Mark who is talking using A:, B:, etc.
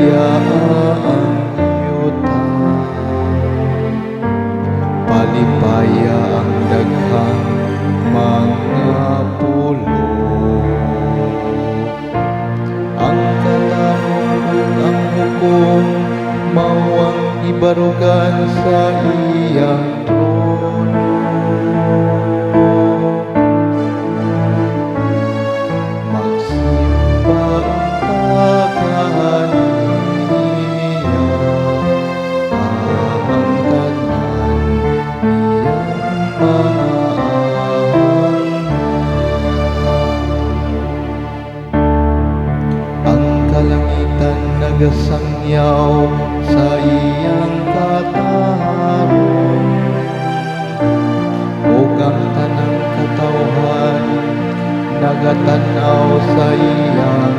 A: palipaya ang yuta, palipaya ang daghang mga pulo. Ang katarong ug ang hukom mawang ibarugan sa iyang trono. Magsimba ang kaniya, ang tanan iyang mga ang kalangitan nagasangyaw sa iyang katarong, ug ang tanang katawhan nagatanaw sa iyang